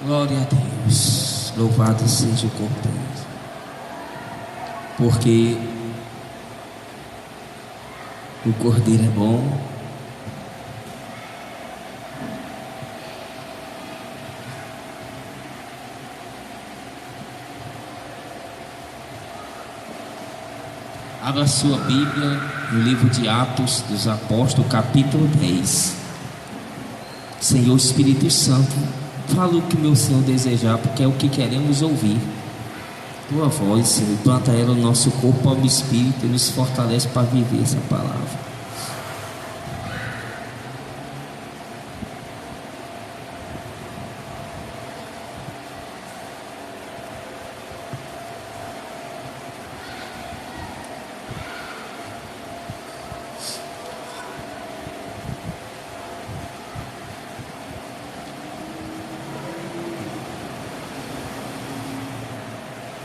Glória a Deus, louvado seja o Cordeiro, porque o Cordeiro é bom, abra sua Bíblia no livro de Atos dos Apóstolos, capítulo 10. Senhor Espírito Santo, fala o que meu Senhor desejar, porque é o que queremos ouvir. Tua voz, Senhor, planta ela no nosso corpo, alma e espírito, e nos fortalece para viver essa palavra.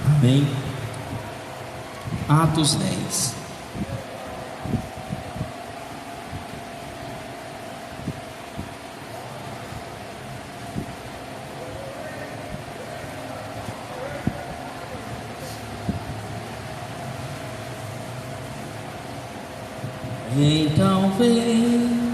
Amém. Atos 10. Então vem,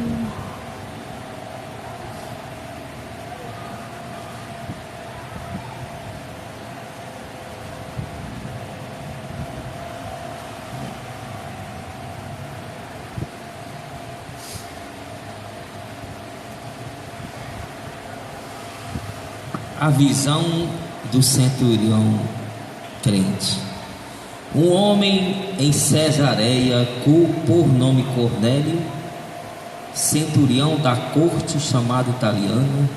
a visão do centurião crente. Um homem em Cesareia, por nome Cornélio, centurião da corte, chamado italiano,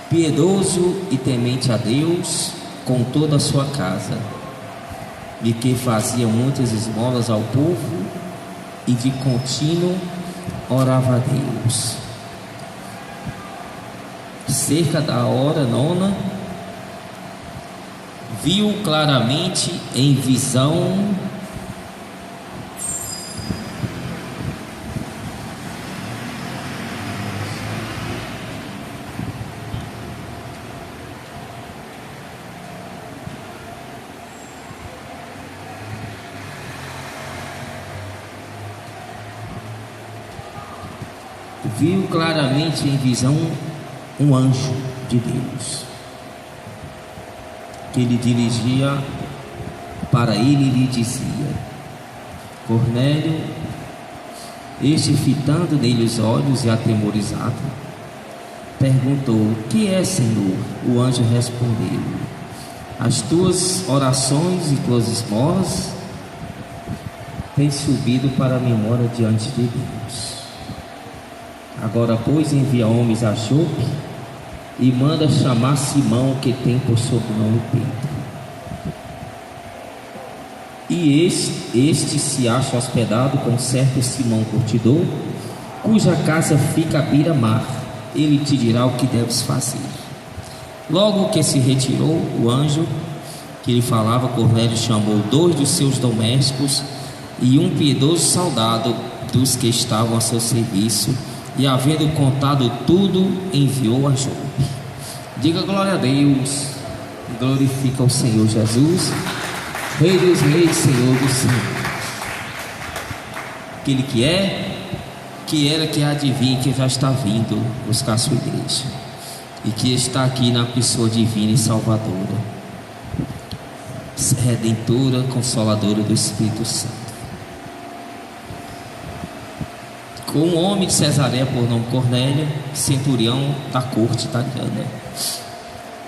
piedoso e temente a Deus com toda a sua casa, e que fazia muitas esmolas ao povo e de contínuo orava a Deus. Cerca da hora 9, viu claramente em visão um anjo de Deus que lhe dirigia para ele e lhe dizia: Cornélio. Este, fitando nele os olhos e atemorizado, perguntou: que é, Senhor? O anjo respondeu: as tuas orações e tuas esmolas têm subido para a memória diante de Deus. Agora, pois, envia homens a Jope e manda chamar Simão, que tem por sobrenome Pedro. E este se acha hospedado com certo Simão curtidor, cuja casa fica à beira-mar. Ele te dirá o que deves fazer. Logo que se retirou o anjo que lhe falava, Cornélio chamou 2 dos seus domésticos e um piedoso soldado dos que estavam a seu serviço, e havendo contado tudo, enviou a Jope. Diga glória a Deus. Glorifica o Senhor Jesus, Rei dos reis, Senhor dos senhores. Aquele que é, que era, que há de vir, que já está vindo buscar a sua igreja, e que está aqui na pessoa divina e salvadora, redentora, consoladora do Espírito Santo. Com um homem de Cesareia por nome Cornélio, centurião da corte italiana.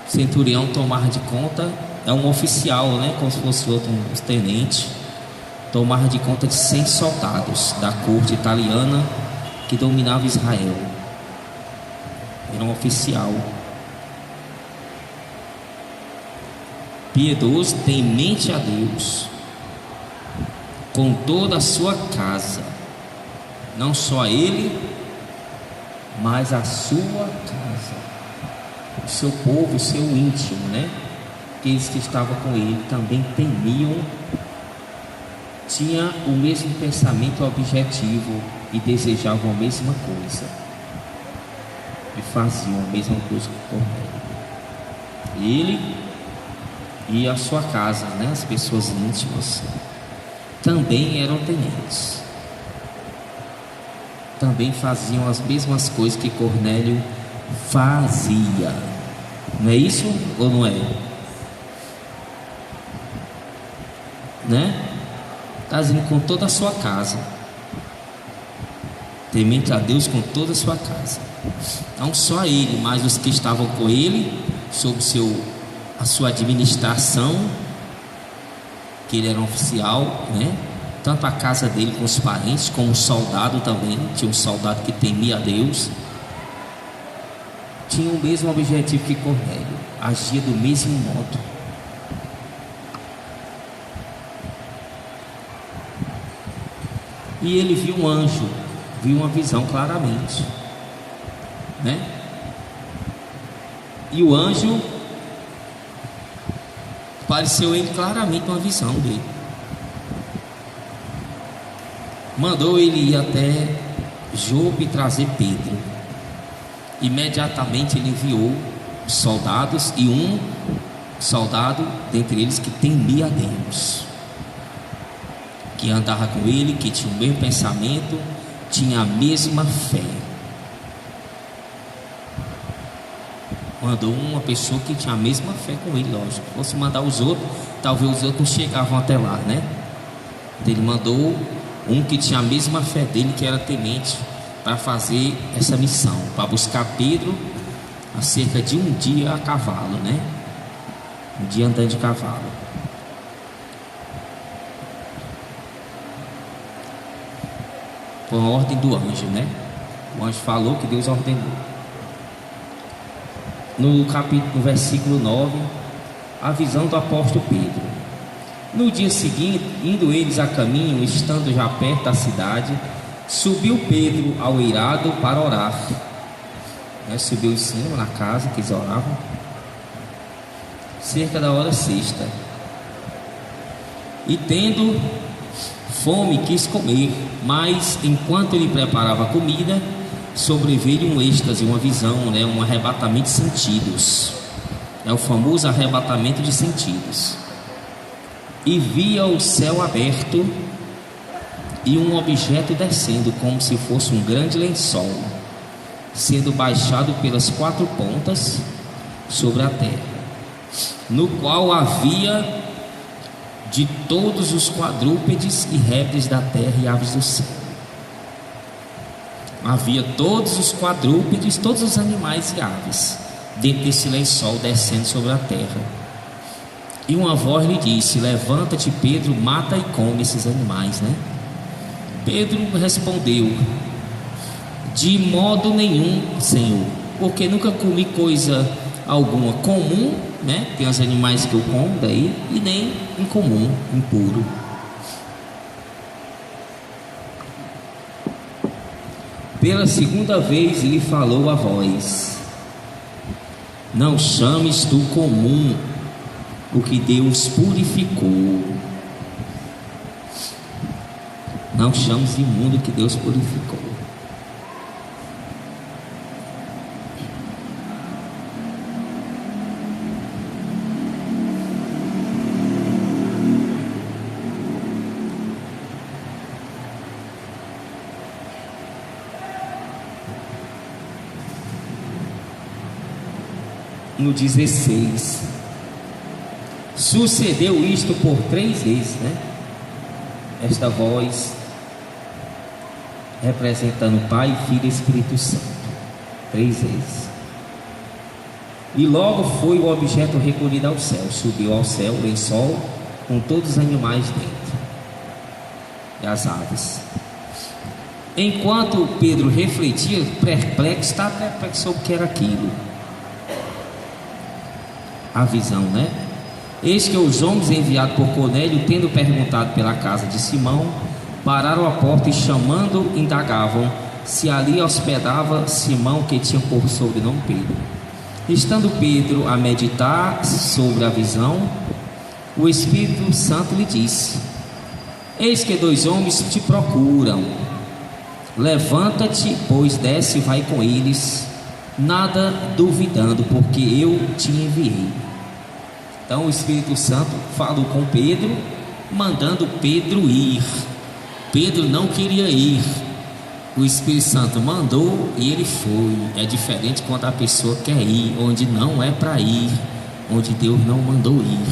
Centurião, tomar de conta, é um oficial, né? Como se fosse outro, um tenente. Tomar de conta de 100 soldados da corte italiana que dominava Israel. Era um oficial piedoso, temente a Deus com toda a sua casa. Não só ele, mas a sua casa, o seu povo, o seu íntimo, né? Aqueles que estavam com ele também temiam, tinham o mesmo pensamento objetivo e desejavam a mesma coisa, e faziam a mesma coisa com Cornélio. Ele e a sua casa, né? As pessoas íntimas também eram tementes, também faziam as mesmas coisas que Cornélio fazia. Não é isso ou não é? Né? Está dizendo com toda a sua casa, temente a Deus com toda a sua casa. Não só ele, mas os que estavam com ele, sob a sua administração, que ele era um oficial, né? Tanto a casa dele com os parentes, como o soldado também. Tinha um soldado que temia a Deus. Tinha o mesmo objetivo que Cornélio, agia do mesmo modo. E ele viu um anjo, viu uma visão claramente, né? E o anjo apareceu ele claramente uma visão dele. Mandou ele ir até Jope trazer Pedro. Imediatamente ele enviou soldados, e um soldado dentre eles que temia a Deus, que andava com ele, que tinha o mesmo pensamento, tinha a mesma fé. Mandou uma pessoa que tinha a mesma fé com ele, lógico. Se fosse mandar os outros, talvez os outros não chegavam até lá, né? Ele mandou um que tinha a mesma fé dele, que era temente, para fazer essa missão, para buscar Pedro a cerca de um dia a cavalo, né? Um dia andando de cavalo. Foi uma ordem do anjo, né? O anjo falou que Deus ordenou. No versículo 9, a visão do apóstolo Pedro. No dia seguinte, indo eles a caminho, estando já perto da cidade, subiu Pedro ao eirado para orar. Subiu em cima na casa que eles oravam, cerca da hora sexta. E tendo fome quis comer, mas enquanto ele preparava a comida, sobreveio um êxtase, uma visão, né? Um arrebatamento de sentidos. É o famoso arrebatamento de sentidos. E via o céu aberto e um objeto descendo como se fosse um grande lençol, sendo baixado pelas quatro pontas sobre a terra, no qual havia de todos os quadrúpedes e répteis da terra e aves do céu. Havia todos os quadrúpedes, todos os animais e aves dentro desse lençol descendo sobre a terra. E uma voz lhe disse: levanta-te, Pedro, mata e come esses animais, né? Pedro respondeu: de modo nenhum, Senhor, porque nunca comi coisa alguma comum, né? Tem os animais que eu como daí, e nem incomum, impuro. Pela segunda vez lhe falou a voz: não chames tu comum o que Deus purificou. Não chames de imundo o que Deus purificou. No 16, sucedeu isto por 3 vezes, né? Esta voz representando Pai, Filho e Espírito Santo, 3 vezes. E logo foi o objeto recolhido ao céu. Subiu ao céu o lençol com todos os animais dentro e as aves. Enquanto Pedro refletia, perplexo sobre o que era aquilo, a visão, né? Eis que os homens enviados por Cornélio, tendo perguntado pela casa de Simão, pararam a porta e, chamando, indagavam se ali hospedava Simão, que tinha por sobrenome Pedro. Estando Pedro a meditar sobre a visão, o Espírito Santo lhe disse: eis que 2 homens te procuram. Levanta-te, pois desce e vai com eles, nada duvidando, porque eu te enviei. Então o Espírito Santo falou com Pedro, mandando Pedro ir. Pedro não queria ir, o Espírito Santo mandou e ele foi. É diferente quando a pessoa quer ir onde não é para ir, onde Deus não mandou ir.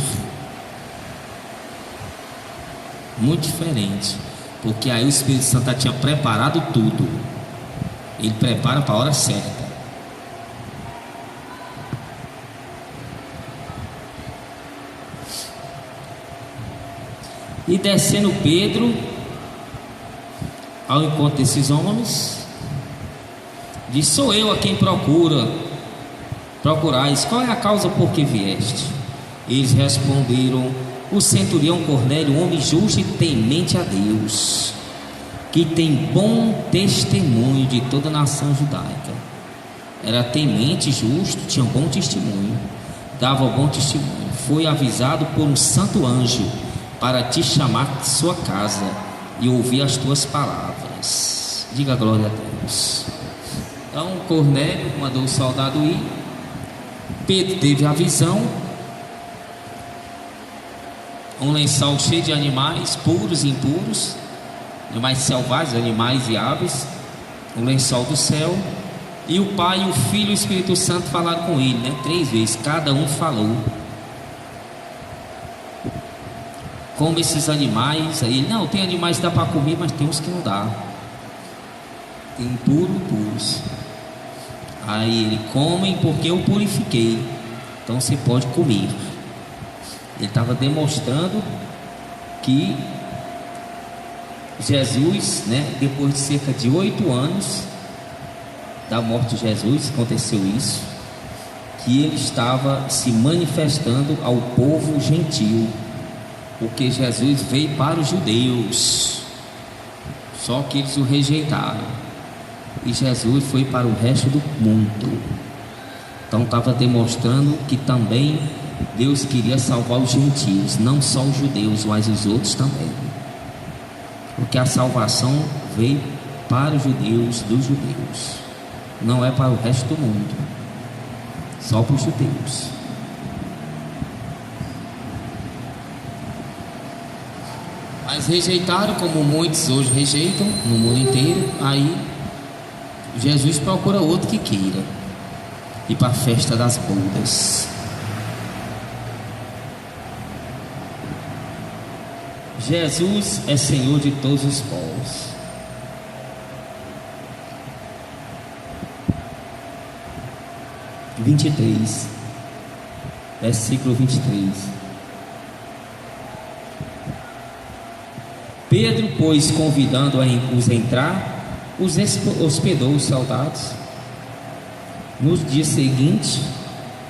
Muito diferente, porque aí o Espírito Santo já tinha preparado tudo. Ele prepara para a hora certa. E descendo Pedro ao encontro desses homens, diz: sou eu a quem procurais, qual é a causa por que vieste? Eles responderam: o centurião Cornélio, homem justo e temente a Deus, que tem bom testemunho de toda a nação judaica. Era temente, justo, tinha um bom testemunho, dava bom testemunho. Foi avisado por um santo anjo para te chamar de sua casa e ouvir as tuas palavras. Diga glória a Deus. Então Cornélio mandou o soldado ir. Pedro teve a visão: um lençol cheio de animais, puros e impuros, animais selvagens, animais e aves, o lençol do céu. E o Pai, o Filho e o Espírito Santo falaram com ele, 3 vezes, cada um falou. Como esses animais, aí não, tem animais que dá para comer, mas tem uns que não dá. Tem impuro e puros. Aí ele: comem porque eu purifiquei, então você pode comer. Ele estava demonstrando que Jesus, depois de cerca de 8 anos da morte de Jesus, aconteceu isso, que ele estava se manifestando ao povo gentil, porque Jesus veio para os judeus, só que eles o rejeitaram, e Jesus foi para o resto do mundo. Então estava demonstrando que também Deus queria salvar os gentios, não só os judeus, mas os outros também, porque a salvação veio para os judeus, dos judeus, não é para o resto do mundo, só para os judeus. Mas rejeitaram, como muitos hoje rejeitam no mundo inteiro. Aí Jesus procura outro que queira ir para a festa das bodas. Jesus é Senhor de todos os povos. Versículo 23. Pedro, pois, convidando os a entrar, os hospedou os soldados. No dia seguinte,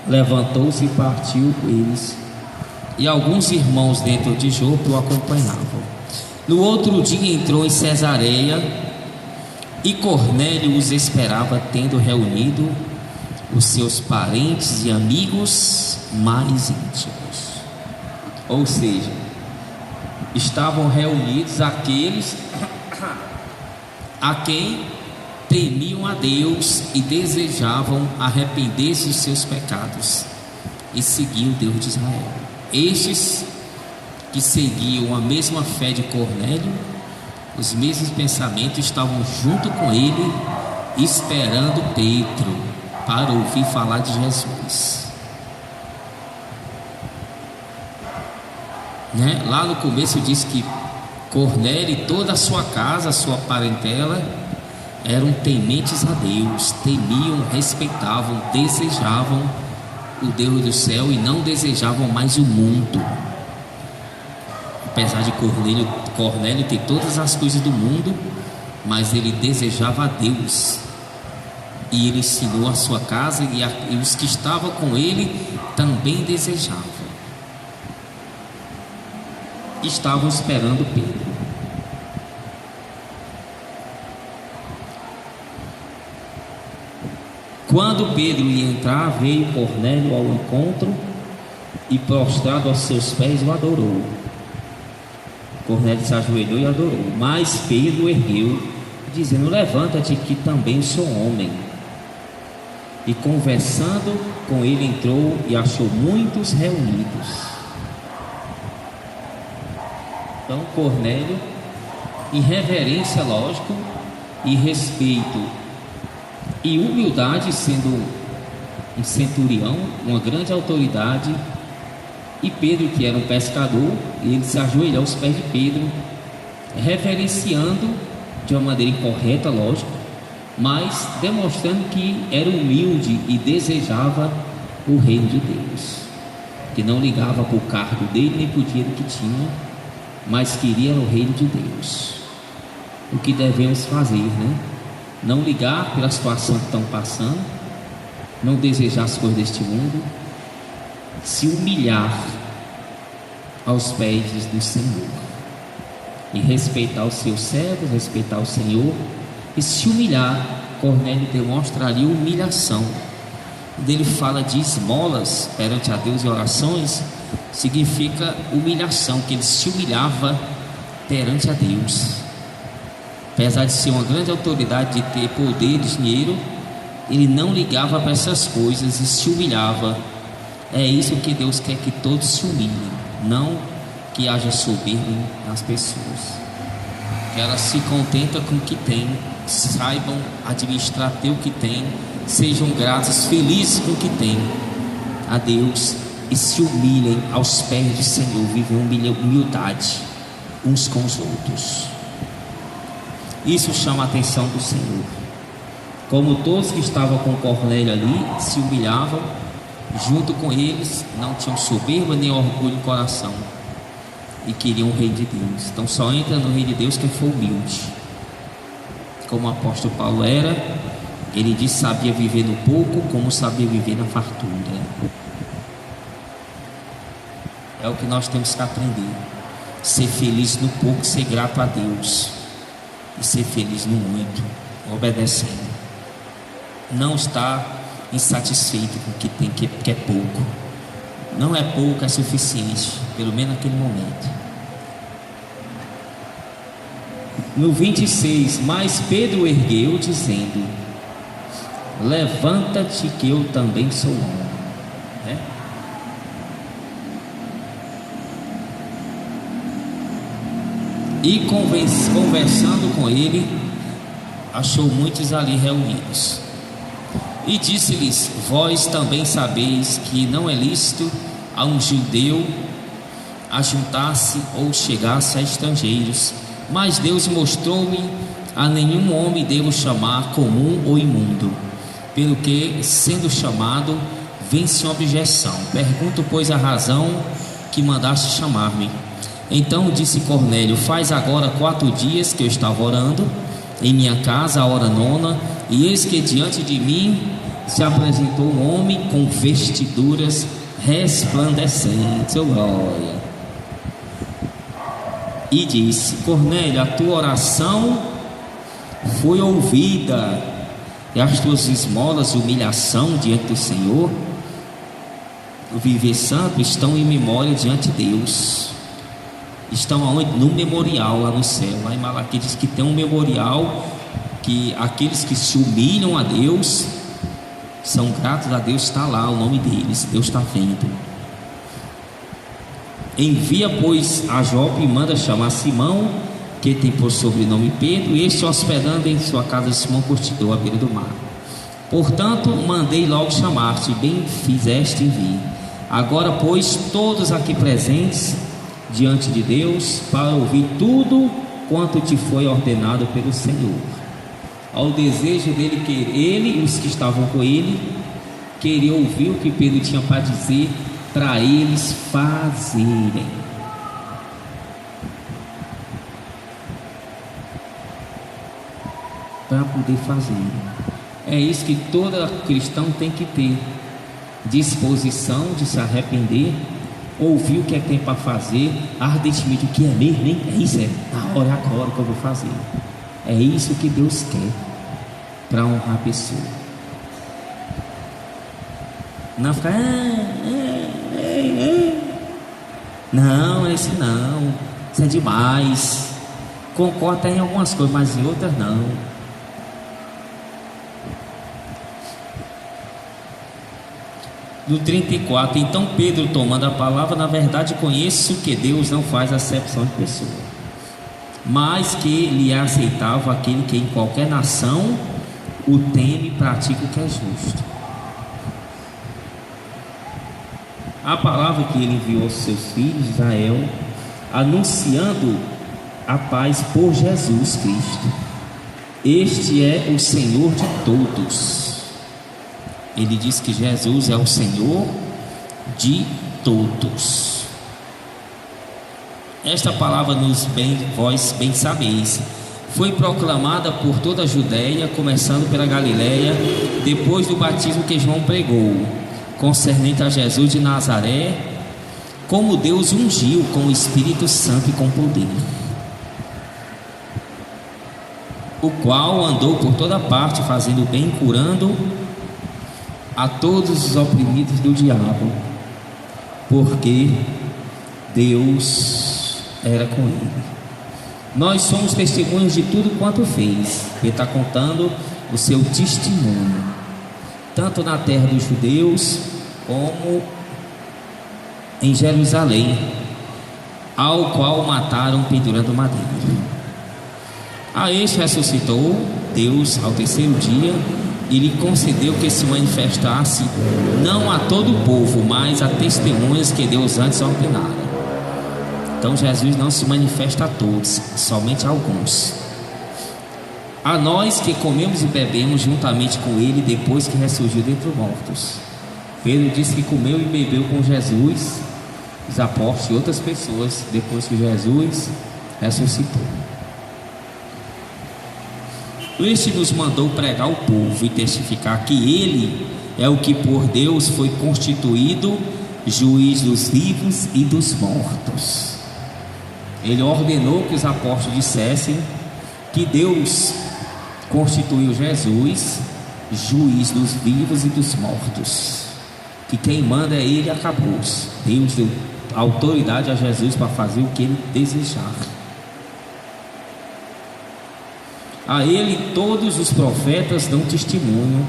levantou-se e partiu com eles, e alguns irmãos dentro de Jope o acompanhavam. No outro dia entrou em Cesareia, e Cornélio os esperava, tendo reunido os seus parentes e amigos mais íntimos. Ou seja, estavam reunidos aqueles a quem temiam a Deus e desejavam arrepender-se dos seus pecados e seguir o Deus de Israel. Estes que seguiam a mesma fé de Cornélio, os mesmos pensamentos, estavam junto com ele, esperando Pedro para ouvir falar de Jesus. Lá no começo diz que Cornélio e toda a sua casa, a sua parentela, eram tementes a Deus, temiam, respeitavam, desejavam o Deus do céu e não desejavam mais o mundo. Apesar de Cornélio ter todas as coisas do mundo, mas ele desejava a Deus, e ele ensinou a sua casa, e os que estavam com ele também desejavam. Estavam esperando Pedro. Quando Pedro ia entrar, veio Cornélio ao encontro e, prostrado aos seus pés, o adorou. Cornélio se ajoelhou e adorou, mas Pedro ergueu, dizendo: levanta-te, que também sou homem. e conversando com ele entrou e achou muitos reunidos. Então Cornélio, em reverência, lógico, e respeito e humildade, sendo um centurião, uma grande autoridade, e Pedro, que era um pescador, ele se ajoelhou aos pés de Pedro, reverenciando de uma maneira incorreta, lógico, mas demonstrando que era humilde e desejava o reino de Deus, que não ligava para o cargo dele nem para o dinheiro que tinha, mas queria o reino de Deus. O que devemos fazer, né? Não ligar pela situação que estão passando, não desejar as coisas deste mundo, se humilhar aos pés do Senhor e respeitar os seus servos, respeitar o Senhor e se humilhar. Cornélio demonstra ali humilhação. Quando ele fala de esmolas perante a Deus e orações, significa humilhação, que ele se humilhava perante a Deus. Apesar de ser uma grande autoridade, de ter poder, dinheiro, ele não ligava para essas coisas e se humilhava. É isso que Deus quer, que todos se humilhem, não que haja soberba nas pessoas, que elas se contentam com o que tem, saibam administrar ter o que tem, sejam gratas, felizes com o que tem a Deus e se humilhem aos pés do Senhor, vivem humildade uns com os outros. Isso chama a atenção do Senhor. Como todos que estavam com Cornélio ali se humilhavam junto com eles, não tinham soberba nem orgulho no coração e queriam o reino de Deus. Então só entra no reino de Deus quem for humilde, como o apóstolo Paulo era. Ele disse: sabia viver no pouco como sabia viver na fartura. É o que nós temos que aprender: ser feliz no pouco, ser grato a Deus, e ser feliz no muito, obedecendo. Não estar insatisfeito com o que tem, que é pouco. Não é pouco, é suficiente, pelo menos naquele momento. No 26, mas Pedro ergueu, dizendo: levanta-te, que eu também sou homem. Né? E conversando com ele, achou muitos ali reunidos. E disse-lhes: vós também sabeis que não é lícito a um judeu ajuntar-se ou chegar-se a estrangeiros, mas Deus mostrou-me a nenhum homem devo chamar comum ou imundo, pelo que, sendo chamado, vem sem objeção. Pergunto, pois, a razão que mandaste chamar-me. Então disse Cornélio: faz agora 4 dias que eu estava orando em minha casa, a hora 9, e eis que diante de mim se apresentou um homem com vestiduras resplandecentes, oh glória, e disse: Cornélio, a tua oração foi ouvida, e as tuas esmolas de humilhação diante do Senhor, o viver santo, estão em memória diante de Deus. Estão aonde? No memorial lá no céu. Lá em Malaquias diz que tem um memorial, que aqueles que se humilham a Deus, são gratos a Deus, está lá o nome deles, Deus está vendo. Envia, pois, a Jope e manda chamar Simão, que tem por sobrenome Pedro, e este hospedando em sua casa de Simão Curtidor, à beira do mar. Portanto, mandei logo chamar-te, bem fizeste em vir. Agora, pois, todos aqui presentes diante de Deus, para ouvir tudo quanto te foi ordenado pelo Senhor. Ao desejo dele, que ele e os que estavam com ele queriam ouvir o que Pedro tinha para dizer, para eles fazerem. Para poder fazer. É isso que todo cristão tem que ter: disposição de se arrepender, ouvir o que é que tem para fazer ardentemente. O que é mesmo, hein? É isso, é na hora, agora que eu vou fazer. É isso que Deus quer para honrar a pessoa. Não ficar não, esse não, isso é demais. Concordo em algumas coisas, mas em outras não. No 34, então Pedro, tomando a palavra, na verdade conheço que Deus não faz acepção de pessoa, mas que lhe é aceitável aquele que em qualquer nação o teme e pratica o que é justo. A palavra que ele enviou aos seus filhos de Israel, anunciando a paz por Jesus Cristo. Este é o Senhor de todos. Ele diz que Jesus é o Senhor de todos. Esta palavra vós bem sabeis, foi proclamada por toda a Judéia, começando pela Galiléia, depois do batismo que João pregou, concernente a Jesus de Nazaré, como Deus ungiu com o Espírito Santo e com poder, o qual andou por toda parte, fazendo bem, curando a todos os oprimidos do diabo, porque Deus era com ele. Nós somos testemunhas de tudo quanto fez. Ele está contando o seu testemunho, tanto na terra dos judeus como em Jerusalém, ao qual mataram pendurando madeira. A este ressuscitou Deus ao terceiro dia e lhe concedeu que se manifestasse não a todo o povo, mas a testemunhas que Deus antes ordenara. Então Jesus não se manifesta a todos, somente a alguns. A nós que comemos e bebemos juntamente com ele depois que ressurgiu dentre os mortos. Pedro disse que comeu e bebeu com Jesus, os apóstolos e outras pessoas depois que Jesus ressuscitou. Este nos mandou pregar ao povo e testificar que ele é o que por Deus foi constituído juiz dos vivos e dos mortos. Ele ordenou que os apóstolos dissessem que Deus constituiu Jesus juiz dos vivos e dos mortos, que quem manda é ele e acabou. Deus deu autoridade a Jesus para fazer o que ele desejar. A ele todos os profetas dão testemunho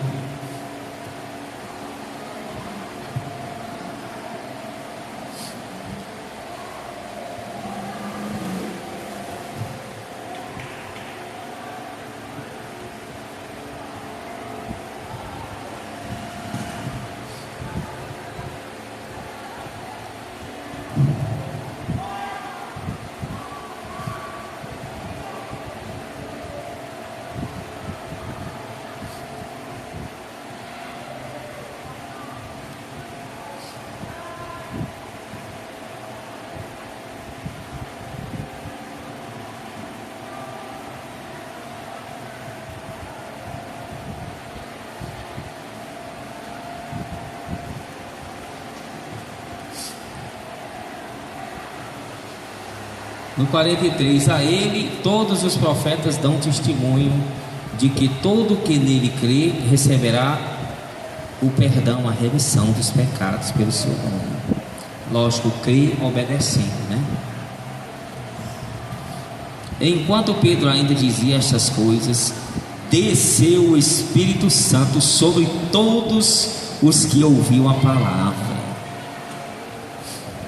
no 43, a ele todos os profetas dão testemunho de que todo que nele crê receberá o perdão, a remissão dos pecados pelo seu nome. Lógico, crê obedecendo, né? Enquanto Pedro ainda dizia estas coisas, desceu o Espírito Santo sobre todos os que ouviam a palavra.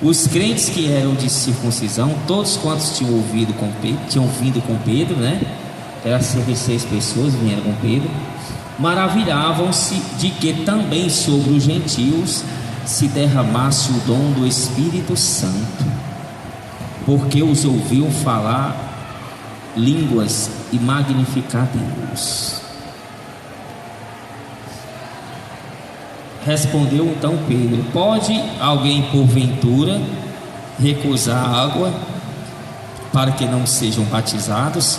Os crentes que eram de circuncisão, todos quantos tinham vindo com Pedro, né? Eram cerca de 6 pessoas vieram com Pedro. Maravilhavam-se de que também sobre os gentios se derramasse o dom do Espírito Santo, porque os ouviam falar línguas e magnificar Deus. Respondeu então Pedro: pode alguém porventura recusar água para que não sejam batizados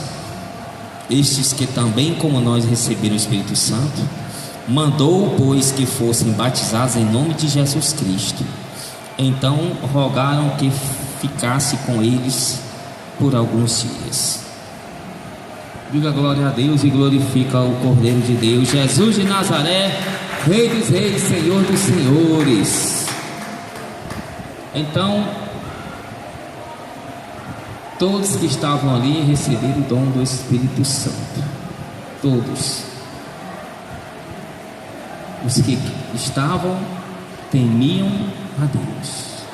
estes que também como nós receberam o Espírito Santo? Mandou, pois, que fossem batizados em nome de Jesus Cristo. Então rogaram que ficasse com eles por alguns dias. Diga glória a Deus e glorifica o Cordeiro de Deus, Jesus de Nazaré, Rei dos reis, Senhor dos senhores. Então, todos que estavam ali receberam o dom do Espírito Santo. Todos. Os que estavam temiam a Deus,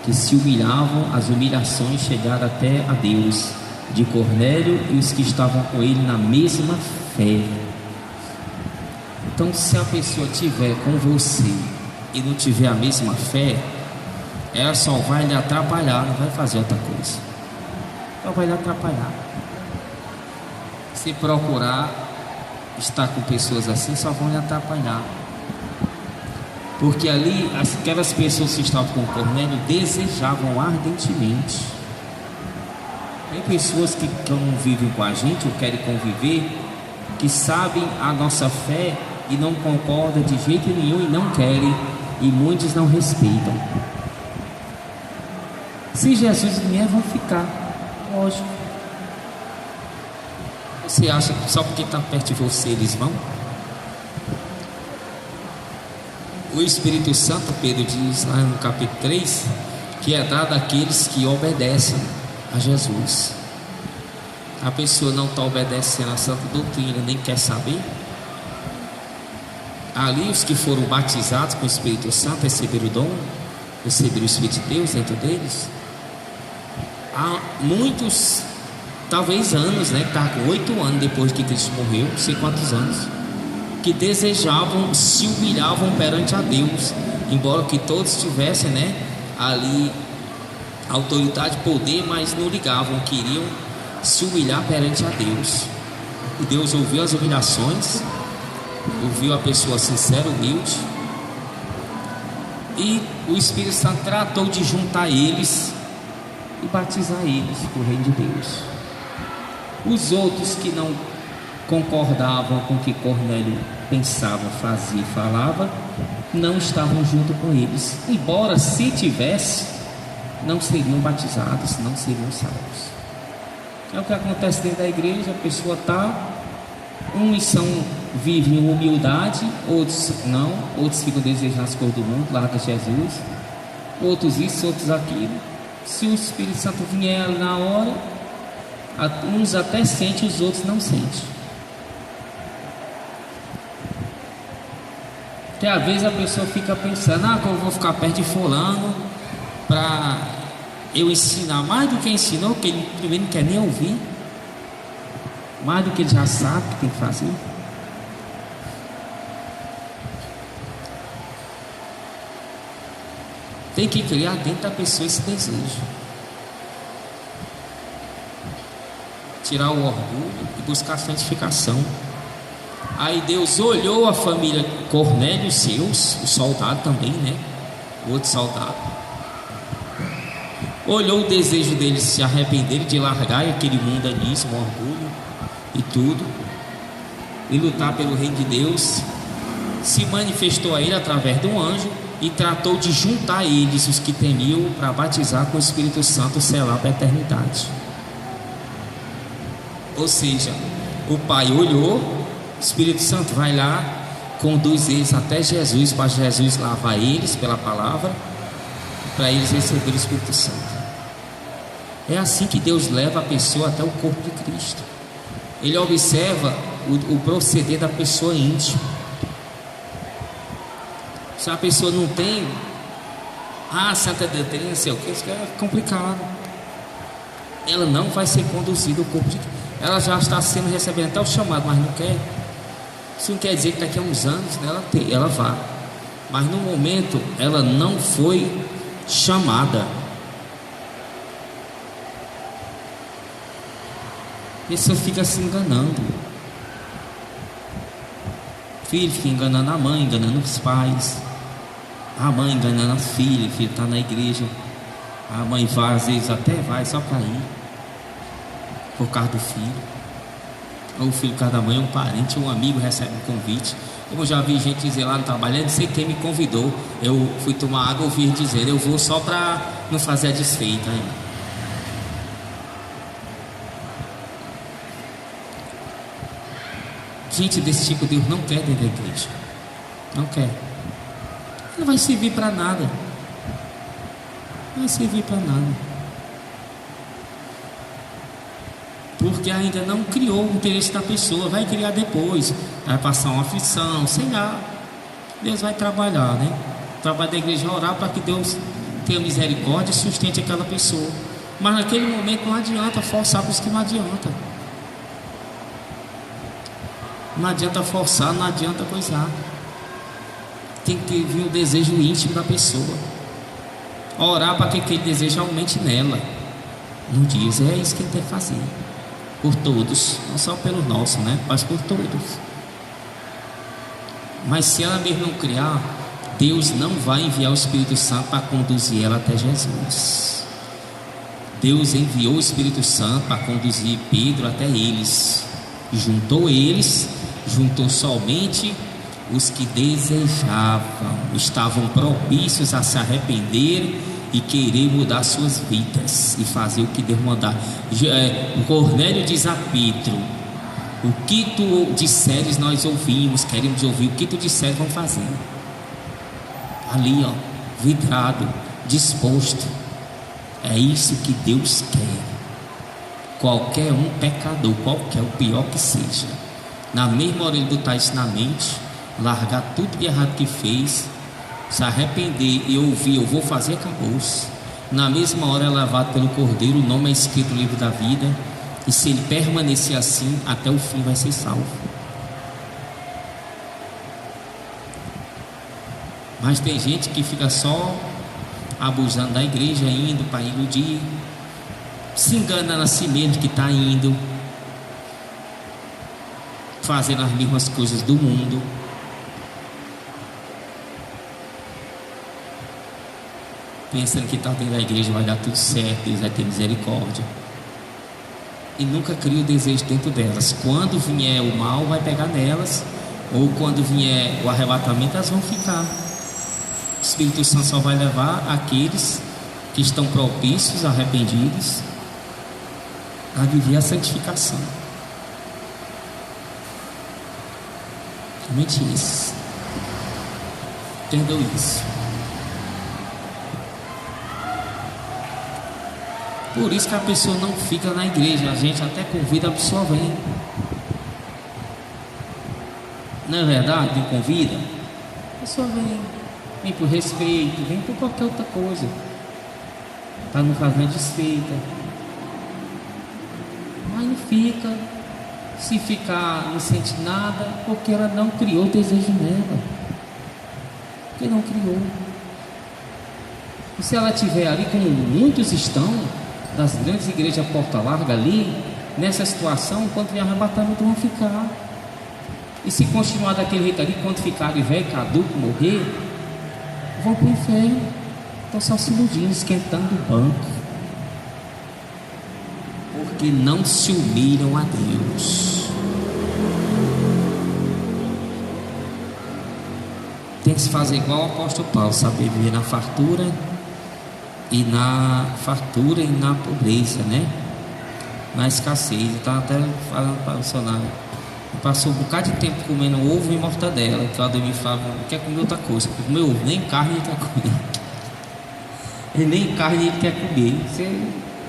que se humilhavam. As humilhações chegaram até a Deus, de Cornélio e os que estavam com ele na mesma fé. Então, se a pessoa tiver com você e não tiver a mesma fé, ela só vai lhe atrapalhar, não vai fazer outra coisa, só vai lhe atrapalhar. Se procurar estar com pessoas assim, só vão lhe atrapalhar, porque ali aquelas pessoas que estavam com Cornélio desejavam ardentemente. Tem pessoas que convivem com a gente ou querem conviver, que sabem a nossa fé e não concordam de jeito nenhum e não querem, e muitos não respeitam. Se Jesus vier, vão ficar, lógico. Você acha que só porque está perto de você eles vão? O Espírito Santo, Pedro diz lá no capítulo 3, que é dado àqueles que obedecem a Jesus. A pessoa não está obedecendo a santa doutrina, nem quer saber. Ali os que foram batizados com o Espírito Santo receberam o dom, receberam o Espírito de Deus dentro deles. Há muitos, talvez anos, né, que estavam com 8 anos depois que Cristo morreu, não sei quantos anos, que desejavam, se humilhavam perante a Deus, embora que todos tivessem, né, ali autoridade, poder, mas não ligavam, queriam se humilhar perante a Deus. E Deus ouviu as humilhações, ouviu a pessoa sincera, humilde, e o Espírito Santo tratou de juntar eles e batizar eles para o reino de Deus. Os outros que não concordavam com o que Cornélio pensava, fazia e falava, não estavam junto com eles, embora se tivesse, não seriam batizados, não seriam salvos. É o que acontece dentro da igreja. A pessoa está, uns vivem em humildade, outros não, outros ficam desejando as coisas do mundo, larga Jesus, outros isso, outros aquilo. Se o Espírito Santo vier na hora, uns até sentem, os outros não sentem. Porque às vezes a pessoa fica pensando, que eu vou ficar perto de fulano para eu ensinar mais do que ensinou, que ele primeiro não quer nem ouvir, mais do que ele já sabe que tem que fazer. Tem que criar dentro da pessoa esse desejo, tirar o orgulho e buscar a santificação. Aí Deus olhou a família Cornélio e seus, o soldado também, né? O outro soldado olhou o desejo deles se arrependerem, de largar aquele mundanismo, orgulho e tudo, e lutar pelo reino de Deus. Se manifestou a ele através de um anjo e tratou de juntar eles, os que temiam, para batizar com o Espírito Santo, selar para a eternidade. Ou seja, o Pai olhou, o Espírito Santo vai lá, conduz eles até Jesus, para Jesus lavar eles pela palavra, para eles receberem o Espírito Santo. É assim que Deus leva a pessoa até o corpo de Cristo. Ele observa o proceder da pessoa íntima. Se a pessoa não tem santa doutrina, não sei o que, isso é complicado. Ela não vai ser conduzida ao corpo de Cristo. Ela já está sendo recebendo até o chamado, mas não quer. Isso não quer dizer que daqui a uns anos ela vá, mas no momento ela não foi chamada. A pessoa fica se enganando. O filho fica enganando a mãe, enganando os pais, a mãe enganando a filha, o filho está na igreja, a mãe vai, às vezes até vai só para ir, por causa do filho. Ou o filho, por causa da mãe, um parente, um amigo recebe um convite. Eu já vi gente dizer lá no trabalho, não sei quem me convidou, eu fui tomar água, ouvi dizer, eu vou só para não fazer a desfeita ainda. Gente desse tipo, Deus não quer dentro da igreja. Não quer. Não vai servir para nada. Não vai servir para nada. Porque ainda não criou o interesse da pessoa. Vai criar depois. Vai passar uma aflição, sei lá. Deus vai trabalhar, né? O trabalho da igreja é orar para que Deus tenha misericórdia e sustente aquela pessoa. Mas naquele momento não adianta forçar, por isso que não adianta. Não adianta forçar, não adianta coisar. Tem que vir o desejo íntimo da pessoa. Orar para que aquele desejo aumente nela. No dias, é isso que ele tem que fazer. Por todos, não só pelo nosso, né? Mas por todos. Mas se ela mesmo não criar, Deus não vai enviar o Espírito Santo para conduzir ela até Jesus. Deus enviou o Espírito Santo para conduzir Pedro até eles. Juntou somente os que desejavam, estavam propícios a se arrepender e querer mudar suas vidas e fazer o que Deus mandar. O Cornélio diz a Pedro: o que tu disseres nós ouvimos, queremos ouvir, o que tu disseres vamos fazer. Ali, ó, vidrado, disposto. É isso que Deus quer. Qualquer um pecador, qualquer, o pior que seja, na mesma hora ele botar isso na mente, largar tudo de errado que fez, se arrepender e ouvir, eu vou fazer, acabou-se. Na mesma hora é lavado pelo Cordeiro, o nome é escrito no livro da vida, e se ele permanecer assim, até o fim vai ser salvo. Mas tem gente que fica só abusando da igreja, indo para iludir, se enganando a si mesmo que está indo, fazendo as mesmas coisas do mundo. Pensando que está dentro da igreja vai dar tudo certo, Deus vai ter misericórdia. E nunca cria o desejo dentro delas. Quando vier o mal, vai pegar nelas. Ou quando vier o arrebatamento, elas vão ficar. O Espírito Santo só vai levar aqueles que estão propícios, arrependidos, a viver a santificação. Somente isso. Entendam isso. Por isso que a pessoa não fica na igreja. A gente até convida, a pessoa vem. Não é verdade? Quem convida, a pessoa vem. Vem por respeito, vem por qualquer outra coisa. Para não fazer desfeita. Mas não fica. Se ficar, não sente nada, porque ela não criou o desejo nela. Porque não criou. E se ela estiver ali, como muitos estão, das grandes igrejas Porta Larga ali, nessa situação, quando vier arrebatamento vão ficar. E se continuar daquele jeito ali, quando ficarem velho, caduco, morrer, vão para o inferno. Estão só se iludindo, esquentando o banco, porque não se humilham a Deus. Tem que se fazer igual o apóstolo Paulo, saber viver na fartura e na pobreza, né? Na escassez. Eu estava até falando para o funcionário, passou um bocado de tempo comendo ovo e mortadela, que o Ademir falava, não quer comer outra coisa, porque comer ovo, nem carne ele quer comer. Nem carne ele quer comer. Você